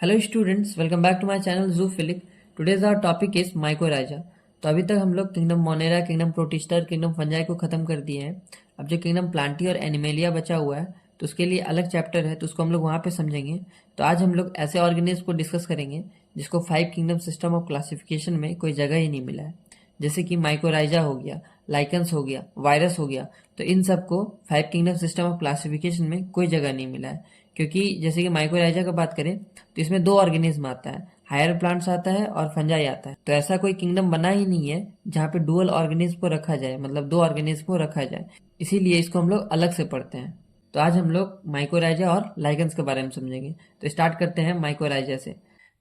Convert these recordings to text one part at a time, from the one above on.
Hello students, welcome back to my channel Zoophilic. Today's our topic is mycorrhiza. तो अभी तक हम लोग kingdom Monera, kingdom Protista, kingdom fungi को खत्म कर दिए हैं। अब जो किंगडम प्लांटी और एनिमेलिया बचा हुआ है तो उसके लिए अलग चैप्टर है, तो उसको हम लोग वहाँ पे समझेंगे। तो आज हम लोग ऐसे ऑर्गेनिज्म को डिस्कस करेंगे जिसको 5 किंगडम सिस्टम ऑफ क्लासिफिकेशन में कोई जगह ही नहीं मिला है। जैसे कि माइकोराइजा हो गया, लाइकन्स हो गया, वायरस हो गया। तो इन सबको 5 किंगडम सिस्टम ऑफ क्लासिफिकेशन में कोई जगह नहीं मिला है, क्योंकि जैसे कि माइकोराइजा का बात करें तो इसमें दो ऑर्गेनिज्म आता है, हायर प्लांट्स आता है और फंजाई आता है। तो ऐसा कोई किंगडम बना ही नहीं है जहाँ पे डुअल ऑर्गेनिज्म को रखा जाए, मतलब दो ऑर्गेनिज्म को रखा जाए। इसीलिए इसको हम लोग अलग से पढ़ते हैं। तो आज हम लोग माइकोराइजा और लाइगन्स के बारे में समझेंगे। तो स्टार्ट करते हैं माइकोराइजा से।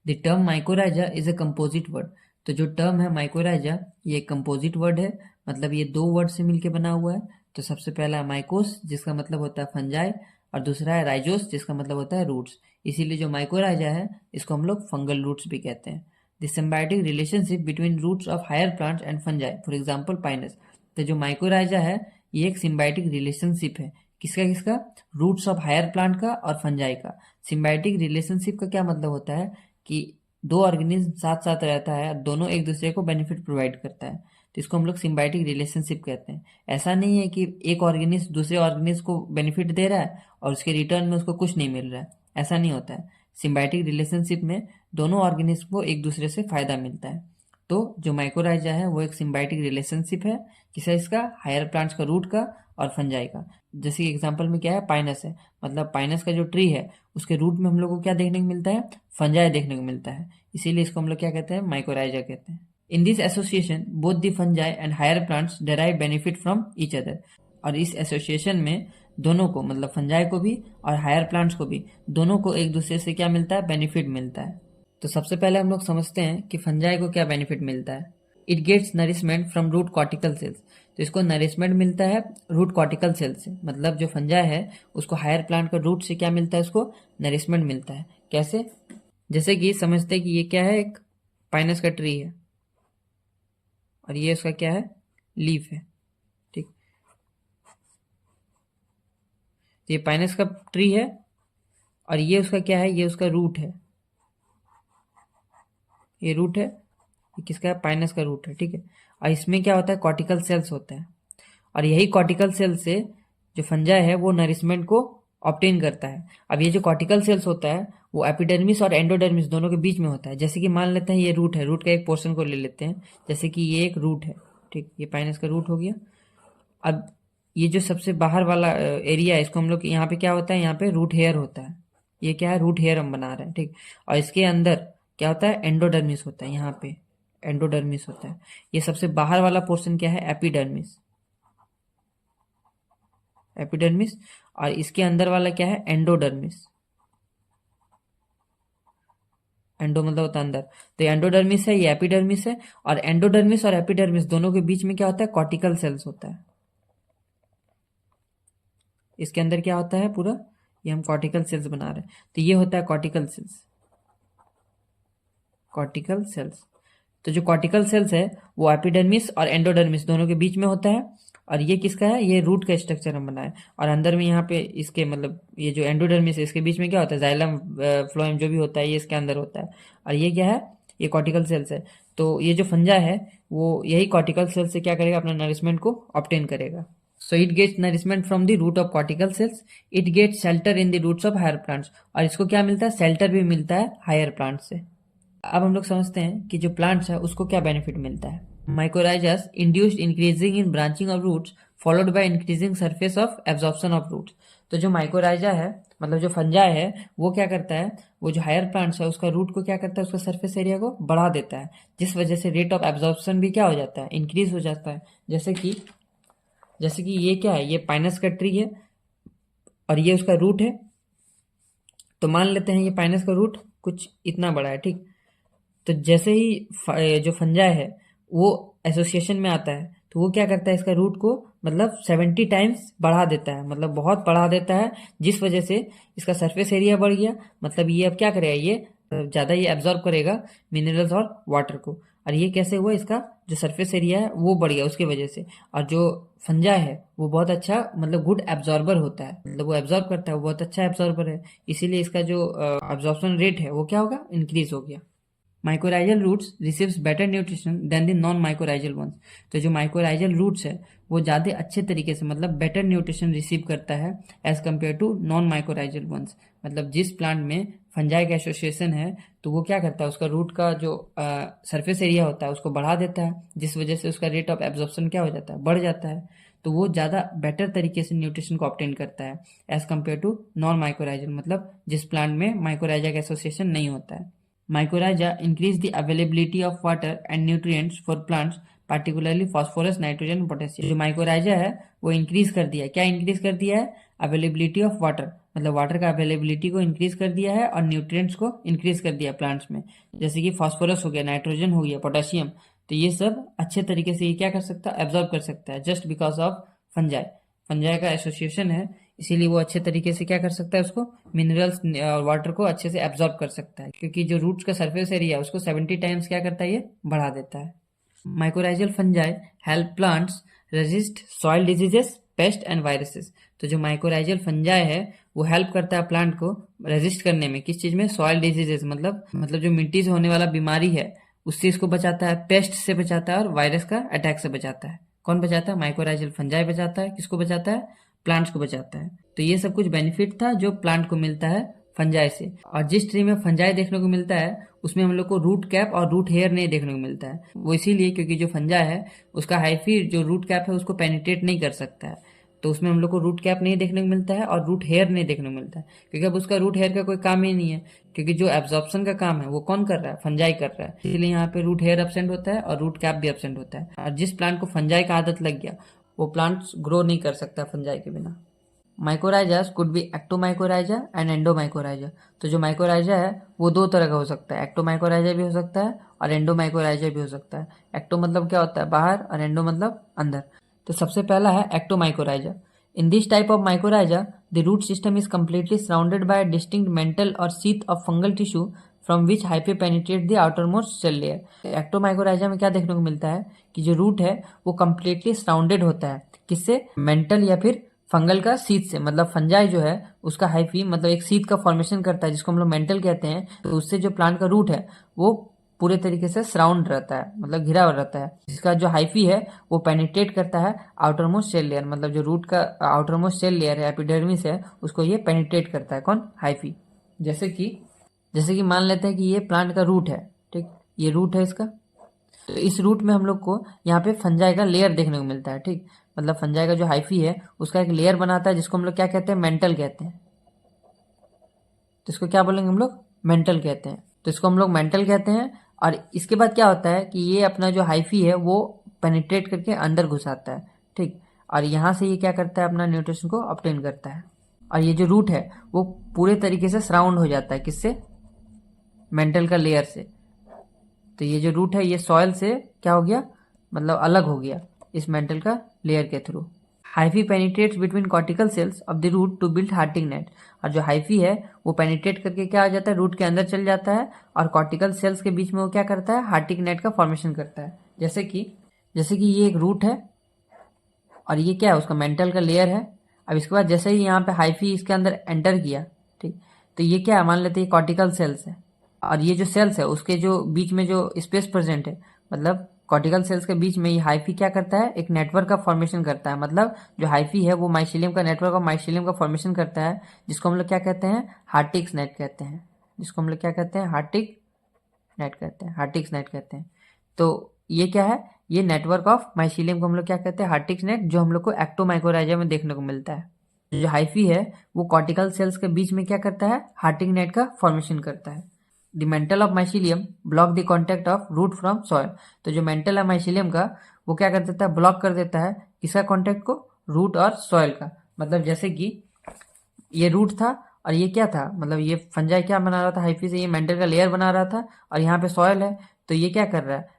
The term mycorrhiza is a composite word. तो जो टर्म है माइकोराइजा, ये कंपोजिट वर्ड है, मतलब ये दो वर्ड से मिलकर बना हुआ है। तो सबसे पहला है माइकोस, जिसका मतलब होता है फंजाई, और दूसरा है राइजोस, जिसका मतलब होता है रूट्स। इसीलिए जो माइकोराइजा है इसको हम लोग फंगल रूट्स भी कहते हैं। The symbiotic relationship between roots of higher plants and fungi, for example Pinus. तो जो माइकोराइजा है ये एक सिम्बायोटिक रिलेशनशिप है। किसका किसका? रूट्स ऑफ हायर प्लांट का और फंजाई का। सिम्बायोटिक रिलेशनशिप का क्या मतलब होता है कि दो ऑर्गेनिज्म साथ साथ रहता है, दोनों एक दूसरे को बेनिफिट प्रोवाइड करता है। तो इसको हम लोग सिम्बायोटिक रिलेशनशिप कहते हैं। ऐसा नहीं है कि एक ऑर्गेनिज्म दूसरे ऑर्गेनिज्म को बेनिफिट दे रहा है और उसके रिटर्न में उसको कुछ नहीं मिल रहा है, ऐसा नहीं होता है। सिम्बायोटिक रिलेशनशिप में दोनों ऑर्गेनिज्म को एक दूसरे से फायदा मिलता है। तो जो माइकोराइजा है वो एक सिम्बायोटिक रिलेशनशिप है, किसका? इसका हायर प्लांट्स का रूट का और फंजाई का। जैसे एग्जांपल में क्या है, पाइनस है, मतलब पाइनस का जो ट्री है उसके रूट में हम लोग को क्या देखने को मिलता है? फंजाई देखने को मिलता है। इसीलिए इसको हम लोग क्या कहते हैं? माइकोराइजा कहते हैं। In this association both the fungi and higher plants derive benefit from each other. और इस एसोसिएशन में दोनों को, मतलब फंजाई को भी और हायर प्लांट्स को भी, दोनों को एक दूसरे से क्या मिलता है? बेनिफिट मिलता है। तो सबसे पहले हम लोग समझते हैं कि फंजाई को क्या बेनिफिट मिलता है। It gets nourishment from root cortical cells. तो इसको नरिशमेंट मिलता है रूट कॉर्टिकल सेल से, मतलब जो फंजाई है उसको हायर प्लांट का रूट से क्या मिलता है? उसको नरिशमेंट मिलता है। कैसे? जैसे कि समझते हैं कि ये क्या है, एक पाइनस का ट्री है और ये उसका क्या है? लीफ है। ठीक, तो ये पाइनस का ट्री है और ये उसका क्या है? ये उसका रूट है। ये रूट है, ये किसका है? पाइनस का रूट है। ठीक है, और इसमें क्या होता है? कॉर्टिकल सेल्स होता है, और यही कॉर्टिकल सेल से जो फंजाई है वो नरिशमेंट को ऑब्टेन करता है। अब ये जो कॉर्टिकल सेल्स होता है वो एपिडर्मिस और एंडोडर्मिस दोनों के बीच में होता है। जैसे कि मान लेते हैं ये रूट है, रूट का एक पोर्शन को ले लेते हैं, जैसे कि ये एक रूट है। ठीक, ये पाइनस का रूट हो गया। अब ये जो सबसे बाहर वाला एरिया है, इसको हम लोग यहाँ पे क्या होता है? यहाँ पे रूट हेयर होता है। ये क्या है? रूट हेयर हम बना रहे हैं। ठीक, और इसके अंदर क्या होता है? एंडोडर्मिस होता है। यहाँ पे एंडोडर्मिस होता है। ये सबसे बाहर वाला पोर्शन क्या है? एपिडर्मिस। एपिडर्मिस। और इसके अंदर वाला क्या है? एंडोडर्मिस। एंडो मतलब होता है अंदर, तो एंडोडर्मिस है, ये एपिडर्मिस है। और एंडोडर्मिस और एपिडर्मिस दोनों के बीच में क्या होता है? कॉर्टिकल सेल्स होता है। इसके अंदर क्या होता है? पूरा ये हम कॉर्टिकल सेल्स बना रहे हैं, तो ये होता है कॉर्टिकल सेल्स। Cortical cells. तो जो कॉर्टिकल सेल्स है वो एपिडर्मिस और एंडोडर्मिस दोनों के बीच में होता है। और ये किसका है? ये रूट का स्ट्रक्चर हम बनाए। और अंदर में यहाँ पे इसके, मतलब ये जो एंडोडर्मिस है इसके बीच में क्या होता है? जाइलम फ्लोएम जो भी होता है ये इसके अंदर होता है। और ये क्या है? ये कॉर्टिकल सेल्स है। तो ये जो फंजा है वो यही कॉर्टिकल सेल्स से क्या करेगा? अपना नरिशमेंट को ऑब्टेन करेगा। So it gets nourishment from the root of cortical cells. It gets shelter in the roots of higher plants. और इसको क्या मिलता है? शेल्टर भी मिलता है हायर प्लांट से। अब हम लोग समझते हैं कि जो प्लांट्स है उसको क्या बेनिफिट मिलता है। Mycorrhizas induced increasing in branching of roots followed by increasing surface of absorption of roots. तो जो माइकोराइजा है, मतलब जो फंजाई है, वो क्या करता है? वो जो हायर प्लांट्स है उसका रूट को क्या करता है? उसका सरफेस एरिया को बढ़ा देता है, जिस वजह से रेट ऑफ एब्जॉर्प्शन भी क्या हो जाता है? इंक्रीज हो जाता है। जैसे कि ये क्या है? ये पाइनस का ट्री है और ये उसका रूट है। तो मान लेते हैं ये पाइनस का रूट कुछ इतना बड़ा है। ठीक, तो जैसे ही जो फंजाई है वो एसोसिएशन में आता है तो वो क्या करता है? इसका रूट को मतलब 70 टाइम्स बढ़ा देता है, मतलब बहुत बढ़ा देता है, जिस वजह से इसका सरफेस एरिया बढ़ गया। मतलब ये अब क्या करेगा? ये ज़्यादा ये एब्जॉर्ब करेगा मिनरल्स और वाटर को। और ये कैसे हुआ, इसका जो सरफेस एरिया है वो बढ़ गया उसकी वजह से। और जो फंजाई है वो बहुत अच्छा मतलब गुड एब्जॉर्बर होता है, मतलब वो एब्जॉर्ब करता है, वो बहुत अच्छा एब्जॉर्बर है, इसीलिए इसका जो एब्जॉर्प्शन रेट है वो क्या होगा, इंक्रीज हो गया। Mycorrhizal roots receives better nutrition than the non mycorrhizal ones. तो जो माइकोराइजल रूट्स है वो ज़्यादा अच्छे तरीके से मतलब बेटर न्यूट्रिशन रिसीव करता है as compare to non mycorrhizal ones. मतलब जिस प्लांट में फंजाई का एसोसिएशन है तो वो क्या करता है, उसका रूट का जो सरफेस एरिया होता है उसको बढ़ा देता है, जिस वजह से उसका रेट ऑफ एब्जॉर्प्शन क्या हो जाता है, बढ़ जाता है। तो वो ज़्यादा बेटर तरीके से न्यूट्रिशन को ऑब्टेन करता है as compare to non mycorrhizal, मतलब जिस प्लांट में माइकोराइजा का एसोसिएशन नहीं होता है। Mycorrhiza increase the availability of water and nutrients for plants, particularly phosphorus, nitrogen, potassium। जो माइकोराइजा है वो इंक्रीज कर दिया है, क्या इंक्रीज कर दिया है, अवेलेबिलिटी ऑफ वाटर, मतलब वाटर का अवेलेबिलिटी को इंक्रीज कर दिया है और न्यूट्रिएंट्स को इंक्रीज कर दिया प्लांट्स में, जैसे कि फास्फोरस हो गया, नाइट्रोजन हो गया, पोटेशियम। तो ये सब अच्छे तरीके से ये क्या कर सकता है, एब्जॉर्ब कर सकता है, just because of fungi. Fungi का एसोसिएशन है इसीलिए वो अच्छे तरीके से क्या कर सकता है, उसको मिनरल्स और वाटर को अच्छे से एब्जॉर्ब कर सकता है, क्योंकि जो रूट्स का सरफेस एरिया है उसको 70 टाइम्स क्या करता है, ये बढ़ा देता है। Mycorrhizal fungi help plants resist soil diseases, paste and viruses. तो जो माइकोराइजल फंजाई है वो हेल्प करता है प्लांट को रेजिस्ट करने में, किस चीज में, सॉइल डिजीजेस, मतलब जो मिट्टी से होने वाला बीमारी है उससे इसको बचाता है, पेस्ट से बचाता है और वायरस का अटैक से बचाता है। कौन बचाता है, माइकोराइजल फंजाई बचाता है, किसको बचाता है, प्लांट्स को बचाता है। तो ये सब कुछ बेनिफिट था जो प्लांट को मिलता है फंजाई से। और जिस ट्री में फंजाई देखने को मिलता है उसमें हम लोग को रूट कैप और रूट हेयर नहीं देखने को मिलता है, वो इसीलिए क्योंकि जो फंजाई है उसका हाइफी जो रूट कैप है उसको पेनिट्रेट नहीं कर सकता है, तो उसमें हम लोग को रूट कैप नहीं देखने को मिलता है और रूट हेयर नहीं देखने को मिलता है, क्योंकि अब उसका रूट हेयर का कोई काम ही नहीं है, क्योंकि जो एब्जॉर्प्शन का काम है वो कौन कर रहा है, फंजाई कर रहा है, इसलिए यहाँ पे रूट हेयर एब्सेंट होता है और रूट कैप भी एब्सेंट होता है। और जिस प्लांट को फंजाई का आदत लग गया वो प्लांट्स ग्रो नहीं कर सकता फंजाई के बिना। माइकोराइजास कुड बी एक्टोमाइकोराइजा एंड एंडोमाइकोराइजा। तो जो माइकोराइजा है वो दो तरह का हो सकता है, एक्टोमाइकोराइजा भी हो सकता है और एंडोमाइकोराइजा भी हो सकता है। एक्टो मतलब क्या होता है, बाहर, और एंडो मतलब अंदर। तो सबसे पहला है ectomycorrhiza. In this type of mycorrhiza the root system is completely surrounded by distinct mantle or sheath of fungal tissue from which hyphae penetrate the outermost cell layer. Ectomycorrhiza में क्या देखने को मिलता है कि जो रूट है वो कम्प्लीटली सराउंडेड होता है, किससे, मेंटल या फिर फंगल का सीथ से, मतलब फंजाई जो है उसका हाइफी मतलब एक सीथ का फॉर्मेशन करता है जिसको हम लोग मेंटल कहते हैं। तो उससे जो प्लांट का रूट है वो पूरे तरीके से सराउंड रहता है, मतलब घिरा हुआ रहता है। इसका जो हाइफी है वो पेनिट्रेट करता है आउटरमोस्ट सेल लेयर, मतलब जो रूट का आउटरमोस्ट सेल लेयर है, एपिडर्मिस है, उसको ये पेनिट्रेट करता है, कौन, हाइफी। जैसे कि मान लेते हैं कि ये प्लांट का रूट है, ठीक, ये रूट है इसका। तो इस रूट में हम लोग को यहाँ पे फंजाई का लेयर देखने को मिलता है, ठीक, मतलब फंजाई का जो हाइफी है उसका एक लेयर बनाता है जिसको हम लोग क्या कहते हैं, मेंटल कहते हैं। तो इसको क्या बोलेंगे हम लोग, मेंटल कहते हैं। तो इसको हम लोग मेंटल कहते हैं। और इसके बाद क्या होता है कि ये अपना जो हाइफी है वो पेनिट्रेट करके अंदर घुसाता है, ठीक, और यहाँ से ये क्या करता है, अपना न्यूट्रिशन को ऑब्टेन करता है। और ये जो रूट है वो पूरे तरीके से सराउंड हो जाता है, किससे, मेंटल का लेयर से। तो ये जो रूट है ये सॉइल से क्या हो गया, मतलब अलग हो गया इस मेंटल का लेयर के through. Hyphae penetrates between cortical cells of the root to build Hartig net. और जो हाइफी है वो पेनिट्रेट करके क्या आ जाता है, रूट के अंदर चल जाता है और कॉर्टिकल सेल्स के बीच में वो क्या करता है, हार्टिंग नेट का फॉर्मेशन करता है। जैसे कि ये एक रूट है और ये क्या है, उसका मेंटल का लेयर है। अब इसके बाद जैसे ही यहाँ पे हाइफी इसके अंदर एंटर किया, ठीक, तो ये क्या है, मान लेते हैं कॉर्टिकल सेल्स है और ये जो सेल्स है उसके जो बीच में जो स्पेस प्रेजेंट है, मतलब कॉर्टिकल सेल्स के बीच में ये हाइफी क्या करता है, एक नेटवर्क का फॉर्मेशन करता है। मतलब जो हाइफी है वो माइसीलियम का नेटवर्क और माइसीलियम का फॉर्मेशन करता है, जिसको हम लोग क्या कहते हैं, हार्टिक्स नेट कहते हैं, जिसको हम लोग क्या कहते हैं, हार्टिक नेट कहते हैं, हार्टिक्स नेट कहते हैं। तो ये क्या है, ये नेटवर्क ऑफ माइसीलियम को हम लोग क्या कहते हैं, हार्टिक्स नेट, जो हम लोग को एक्टोमाइकोराइजा में देखने को मिलता है। जो हाइफी है वो कॉर्टिकल सेल्स के बीच में क्या करता है, हार्टिंग नेट का फॉर्मेशन करता है। The mantle of mycelium block the contact of root from soil. तो जो मेंटल है माइसीलियम का वो क्या कर देता है, ब्लॉक कर देता है किसका कॉन्टेक्ट को, रूट और सॉइल का। मतलब जैसे कि ये रूट था और ये क्या था, मतलब ये फंजाई क्या बना रहा था, हाइफी से ये मेंटल का लेयर बना रहा था और यहाँ पे सॉइल है, तो ये क्या कर रहा है,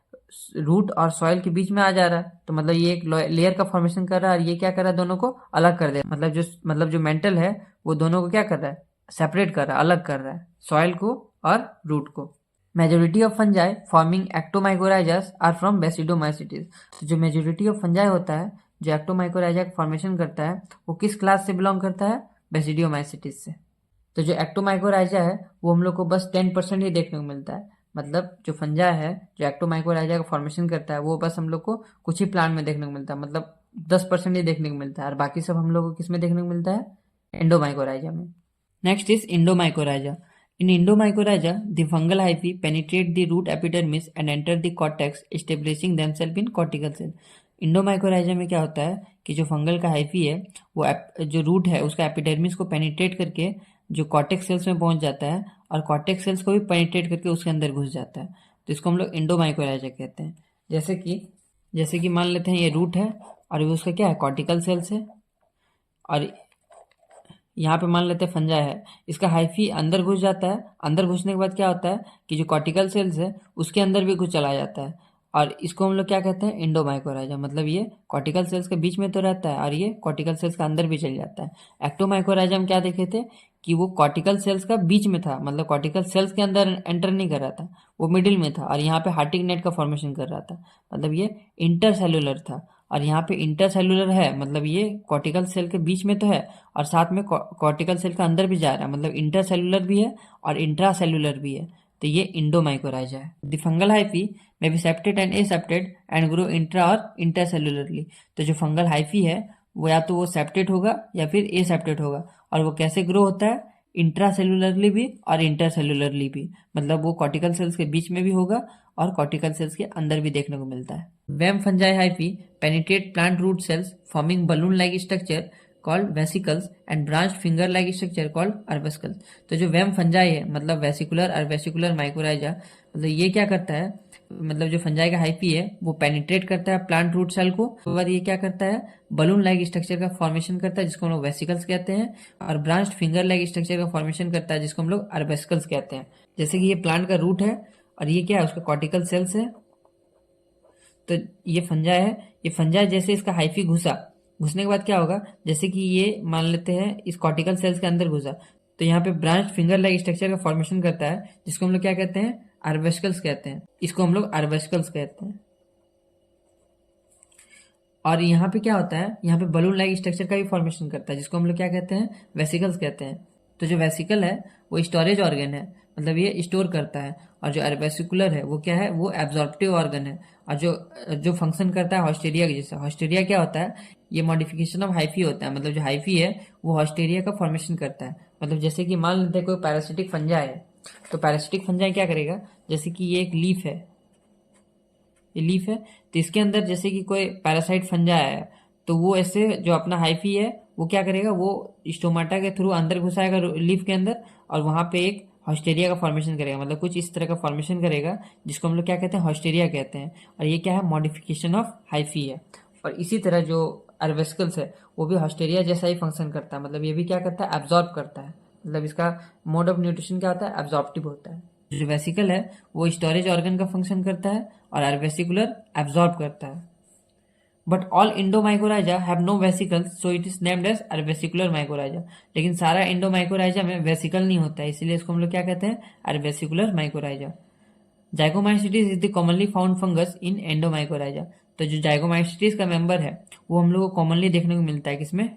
रूट और सॉइल के बीच में आ जा रहा है। तो मतलब ये एक लेयर का फॉर्मेशन कर रहा है और ये क्या कर रहा है, दोनों को अलग कर दे, मतलब जो मेंटल है वो दोनों को क्या कर रहा है, सेपरेट कर रहा है, अलग कर रहा है, सॉइल को और रूट को। Majority of fungi forming ectomycorrhizas are from basidiomycetes. तो जो मेजोरिटी ऑफ फंजाई होता है जो एक्टोमाइकोराइजा का फॉर्मेशन करता है वो किस क्लास से बिलोंग करता है? बेसिडियोमाइसिटीज से। तो जो एक्टोमाइकोराइजा है वो हम लोग को बस 10% ही देखने को मिलता है। मतलब जो फंजा है जो एक्टोमाइकोराइजा का फॉर्मेशन करता है वो बस हम लोग को कुछ ही प्लांट में देखने को मिलता है, मतलब 10% ही देखने को मिलता है, और बाकी सब हम लोग को किस में देखने को मिलता है? एंडोमाइकोराइजा में। Next is endomycorrhiza. In Endomycorrhiza, the fungal hyphae penetrate the root epidermis and enter the cortex, establishing themselves in cortical cell. इंडोमाइकोराइजा में क्या होता है कि जो फंगल का हाइफी है वो जो रूट है उसका एपिडर्मिस को पेनिट्रेट करके जो कॉर्टेक्स सेल्स में पहुंच जाता है और कॉर्टेक्स सेल्स को भी पेनिट्रेट करके उसके अंदर घुस जाता है। तो इसको हम लोग इंडोमाइकोराइजा कहते हैं। जैसे कि मान लेते हैं ये रूट है और ये उसका क्या है? कॉर्टिकल सेल्स है। और यहाँ पे मान लेते हैं फंजा है, इसका हाइफी अंदर घुस जाता है। अंदर घुसने के बाद क्या होता है कि जो कॉर्टिकल सेल्स है उसके अंदर भी कुछ चला जाता है, और इसको हम लोग क्या कहते हैं? इंडोमाइकोराइजा। मतलब ये कॉर्टिकल सेल्स के बीच में तो रहता है और ये कॉर्टिकल सेल्स का अंदर भी चल जाता है। एक्टोमाइकोराइजा हम क्या देखे थे कि वो कॉर्टिकल सेल्स का बीच में था, मतलब कॉर्टिकल सेल्स के अंदर एंटर नहीं कर रहा था, वो मिडिल में था और यहाँ पे हार्टिंग नेट का फॉर्मेशन कर रहा था। मतलब ये इंटरसेलुलर था। और यहाँ पे इंटरसेलुलर है मतलब ये कॉर्टिकल सेल के बीच में तो है और साथ में कॉर्टिकल सेल का अंदर भी जा रहा है, मतलब इंटरसेलुलर भी है और इंट्रासेलुलर भी है। तो ये इंडोमाइकोराइजा है। The fungal hyphae may be septate and aseptate and grow intra और इंटरसेलुलरली। तो जो फंगल हाइफी है वो या तो वो सेप्टेड होगा या फिर एसेप्टेड होगा। और वो कैसे ग्रो होता है? इंट्रासेलुलरली भी और इंटरसेलुलरली भी। मतलब वो कॉर्टिकल सेल्स के बीच में भी होगा और कॉर्टिकल सेल्स के अंदर भी देखने को मिलता है। VAM fungi hyphae penetrate plant root cells forming balloon like structure called vesicles and branch finger like structure called arbuscules. तो जो वेम फंजाई है मतलब वेसिकुलर और वेसिकुलर माइकोराइजा, मतलब ये क्या करता है? मतलब जो फंजाई का हाइफी है वो पेनिट्रेट करता है प्लांट रूट सेल को, उसके बाद ये क्या करता है? बलून लाइक स्ट्रक्चर का फॉर्मेशन करता है जिसको हम लोग वेसिकल्स कहते हैं, और ब्रांच फिंगर लाइक स्ट्रक्चर का फॉर्मेशन करता है जिसको हम लोग अर्वेसिकल्स कहते हैं। जैसे कि ये प्लांट का रूट है और ये क्या है? उसका कॉर्टिकल सेल्स है। तो ये फंजा है, ये फंजा जैसे इसका हाइफी घुसने के बाद क्या होगा? जैसे कि ये मान लेते हैं इस कॉर्टिकल सेल्स के अंदर घुसा, तो यहाँ पे ब्रांच फिंगर लाइक स्ट्रक्चर का फॉर्मेशन करता है जिसको हम लोग क्या कहते हैं? अर्वेसिकल्स कहते हैं। इसको हम लोग अर्वेसिकल्स कहते हैं। और यहाँ पे क्या होता है? यहाँ पे बलून लाइक स्ट्रक्चर का भी फॉर्मेशन करता है जिसको हम लोग क्या कहते हैं? वेसिकल्स कहते हैं। तो जो वेसिकल है वो स्टोरेज ऑर्गन है, मतलब ये स्टोर करता है। और जो अर्वेसिकुलर है वो क्या है? वो एब्जॉर्प्टिव ऑर्गन है। और जो जो फंक्शन करता है हॉस्टेरिया के जैसा। हॉस्टेरिया क्या होता है? ये मॉडिफिकेशन ऑफ हाइफी होता है। मतलब जो हाइफी है वो हॉस्टेरिया का फॉर्मेशन करता है। मतलब जैसे कि मान लेते हैं कोई पैरासिटिक फंजा है, तो पैरासिटिक फंजा क्या करेगा? जैसे कि ये एक लीफ है, ये लीफ है, तो इसके अंदर जैसे कि कोई पैरासाइट फंजा है तो वो ऐसे जो अपना हाइफी है वो क्या करेगा? वो स्टोमाटा के थ्रू अंदर घुसाएगा लीफ के अंदर और वहां पे एक हॉस्टेरिया का फॉर्मेशन करेगा, मतलब कुछ इस तरह का फॉर्मेशन करेगा जिसको हम लोग क्या कहते हैं? हॉस्टेरिया कहते हैं। और ये क्या है? मॉडिफिकेशन ऑफ हाइफी है। और इसी तरह जो अर्वेसिकल्स है वो भी हॉस्टेरिया जैसा ही फंक्शन करता है। मतलब ये भी क्या करता है? एब्जॉर्ब करता है। मतलब इसका मोड ऑफ न्यूट्रिशन क्या होता है? एब्जॉर्प्टिव होता है। जो वेसिकल है वो स्टोरेज ऑर्गन का फंक्शन करता है और अर्वेसिकुलर एब्जॉर्ब करता है। But all endomycorrhiza have no vesicles so it is named as arbuscular mycorrhiza. लेकिन सारा इंडोमाइकोराइजा में वेसिकल नहीं होता है, इसीलिए इसको हम लोग क्या कहते हैं? Arbuscular mycorrhiza. Zygomycetes is the commonly found fungus in endomycorrhiza. तो जो जाइगोमाइसिटीज का मेंबर है वो हम लोग को कॉमनली देखने को मिलता है किसमें?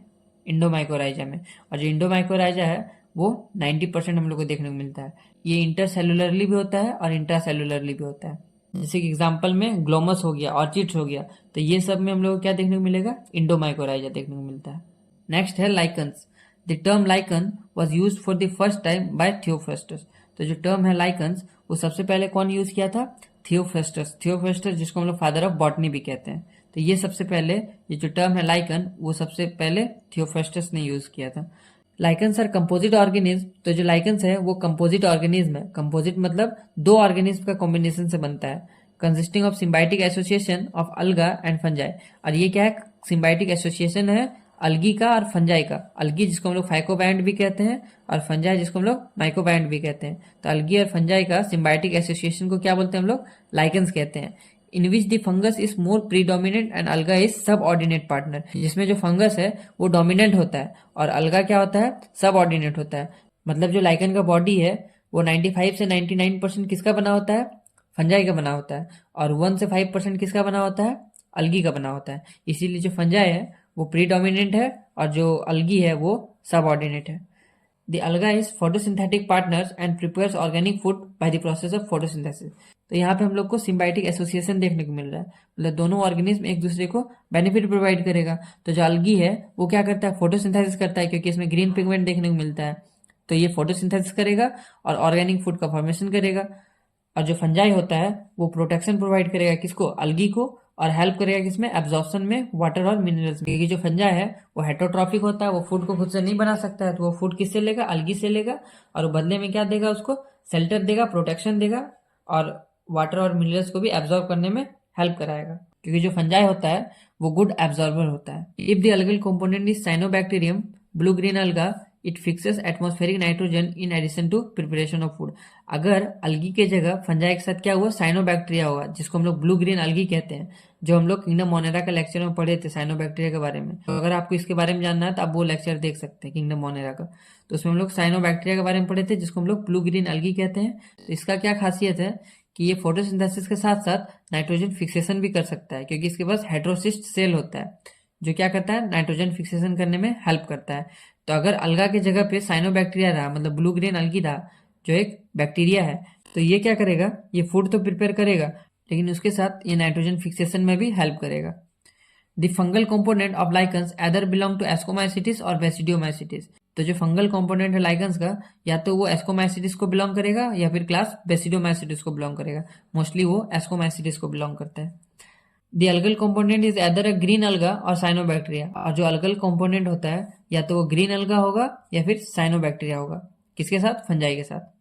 इंडोमाइकोराइजा में। और जो इंडोमाइकोराइजा है वो 90% हम लोग को देखने को मिलता है। ये इंटरसेलुलरली भी होता है और इंट्रासेलुलरली भी होता है। जैसे कि एग्जांपल में ग्लोमस हो गया, ऑर्चिड्स हो गया, तो ये सब में हम लोग को क्या देखने को मिलेगा? इंडोमाइकोराइजा देखने को मिलता है। नेक्स्ट है lichens. The term lichen was use for the first time by Theophrastus. तो जो टर्म है लाइकन्स वो सबसे पहले कौन यूज किया था? थियोफ्रास्टस। थियोफ्रास्टस जिसको हम लोग फादर ऑफ बॉटनी भी कहते हैं। तो ये सबसे पहले ये जो टर्म है लाइकन वो सबसे पहले थियोफ्रास्टस ने यूज किया था। Lichens are composite organism. तो जो लाइकन्स है वो कंपोजिट ऑर्गेनिज्म है। कंपोजिट मतलब दो ऑर्गेनिज्म का कॉम्बिनेशन से बनता है, consisting of symbiotic association of alga and fungi. और ये क्या है? सिम्बायोटिक एसोसिएशन है अलगी का और फंजाई का। अलगी जिसको हम लोग फाइकोबायंट भी कहते हैं और फंजाई जिसको हम लोग माइकोबायंट भी कहते हैं। तो अलगी और फंजाई का सिम्बायोटिक एसोसिएशन को क्या बोलते हैं हम लोग? लाइकन्स कहते हैं। In which the fungus is more predominant and alga is subordinate partner. जिसमें जो फंगस है वो डोमिनेंट होता है और अलगा क्या होता है? सब ऑर्डिनेट होता है। मतलब जो लाइकन का बॉडी है वो 95 से 99% किसका बना होता है, फंजाई का बना होता है, और 1 से 5% किसका बना होता है, अलगी का बना होता है। इसीलिए जो फंजाई है वो प्रीडोमिनेंट है और जो अलगी है वो सबऑर्डिनेट है। The alga is photosynthetic partners and prepares organic food by the process of photosynthesis। तो यहाँ पे हम लोग को सिम्बायोटिक एसोसिएशन देखने को मिल रहा है, मतलब दोनों ऑर्गेनिज्म एक दूसरे को बेनिफिट प्रोवाइड करेगा। तो जो अलगी है वो क्या करता है, फोटोसिंथेसिस करता है, क्योंकि इसमें ग्रीन पिगमेंट देखने को मिलता है। तो ये फोटोसिंथेसिस करेगा और ऑर्गेनिक फूड का फॉर्मेशन करेगा। और जो फंजाई होता है वो प्रोटेक्शन प्रोवाइड करेगा किसको, अलगी को, और हेल्प करेगा किसमें, एब्जॉर्प्शन में वाटर और मिनरल्स में। क्योंकि जो फंजाई है वो हेटरोट्रॉफिक होता है, वो फूड को खुद से नहीं बना सकता है, तो वो फूड किससे लेगा, अलगी से लेगा, और बदले में क्या देगा उसको, शेल्टर देगा, प्रोटेक्शन देगा, और वाटर और मिनरल्स को भी एब्जॉर्ब करने में हेल्प कराएगा। क्योंकि जो फंजाई होता है वो गुड एब्जॉर्बर होता है। If the algal component is cyanobacterium blue green alga, it fixes atmospheric nitrogen in addition to preparation of food. अगर अलगी के जगह फंजाई के साथ क्या हुआ, साइनोबैक्टीरिया हुआ, जिसको हम लोग ब्लू ग्रीन अलगी कहते हैं, जो हम लोग किंगडम मोनेरा का लेक्चर में पढ़े थे साइनोबैक्टीरिया के बारे में। तो अगर आपको इसके बारे में जानना है तो आप वो लेक्चर देख सकते हैं किंगडम मोनेरा का। तो उसमें हम लोग साइनोबैक्टीरिया के बारे में पढ़े थे, जिसको हम लोग ब्लू ग्रीन अलगी कहते हैं। तो इसका क्या खासियत है कि ये फोटोसिंथेसिस के साथ साथ नाइट्रोजन फिक्सेशन भी कर सकता है, क्योंकि इसके पास हेटेरोसिस्ट सेल होता है जो क्या करता है, नाइट्रोजन फिक्सेशन करने में हेल्प करता है। तो अगर अलगा के जगह पे साइनोबैक्टीरिया रहा, मतलब ब्लू ग्रीन अलगी रहा जो एक बैक्टीरिया है, तो ये क्या करेगा, ये फूड तो प्रिपेयर करेगा, लेकिन उसके साथ ये नाइट्रोजन फिक्सेशन में भी हेल्प करेगा। The fungal component of lichens either belong to Ascomycetes और बेसिडियोमाइसिटिस। तो जो फंगल कंपोनेंट है लाइकन्स का, या तो वो एस्कोमाइसिटिस को बिलोंग करेगा या फिर क्लास बेसिडियोमाइसिटिस को बिलोंग करेगा। मोस्टली वो एस्कोमाइसिटिस को बिलोंग करता है। The algal component is either a green अलगा और साइनोबैक्टीरिया। और जो अलगल कंपोनेंट होता है या तो वो ग्रीन अलगा होगा या फिर साइनोबैक्टीरिया होगा। किसके साथ, फंजाई के साथ।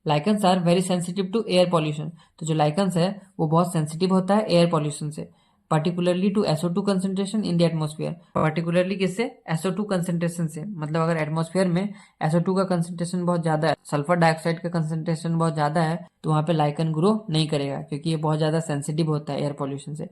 Lichens are very sensitive to air pollution. तो जो लाइकन्स है वो बहुत सेंसिटिव होता है एयर पॉल्यूशन से, particularly to SO2 concentration in the atmosphere. Particularly किससे, SO2 कंसेंट्रेशन से। मतलब अगर एटमोस्फियर में SO2 का कंसेंट्रेशन बहुत ज्यादा है, सल्फर डाइऑक्साइड का कंसेंट्रेशन बहुत ज्यादा है, तो वहां पे लाइकन ग्रो नहीं करेगा, क्योंकि ये बहुत ज्यादा सेंसिटिव होता है एयर पॉल्यूशन से।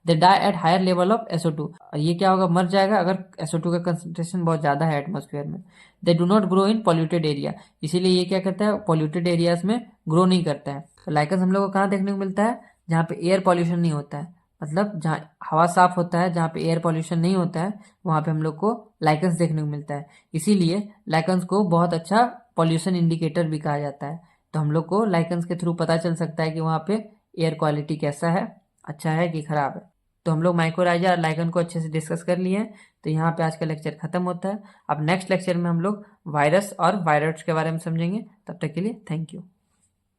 They die at higher level of SO2। ये क्या होगा, मर जाएगा अगर SO2 का कंसेंट्रेशन बहुत ज्यादा है एटमोस्फियर में। They do not grow in polluted area. इसीलिए ये क्या करता है, पॉल्यूटेड एरियाज में ग्रो नहीं करता है। तो लाइकन्स हम लोग को कहाँ देखने को मिलता है, जहाँ पे एयर पॉल्यूशन नहीं होता है, मतलब जहाँ हवा साफ होता है, जहाँ पे एयर पॉल्यूशन नहीं होता है, वहां पे हम लोग को लाइकन्स देखने को मिलता है। इसीलिए लाइकन्स को बहुत अच्छा पॉल्यूशन इंडिकेटर भी कहा जाता है। तो हम लोग को लाइकन्स के थ्रू पता चल सकता है कि वहाँ पे एयर क्वालिटी कैसा है, अच्छा है कि खराब है। तो हम लोग माइकोराइजा और लाइकन को अच्छे से डिस्कस कर लिए हैं। तो यहाँ पे आज का लेक्चर खत्म होता है। अब नेक्स्ट लेक्चर में हम लोग वायरस और वायरस के बारे में समझेंगे। तब तक के लिए थैंक यू।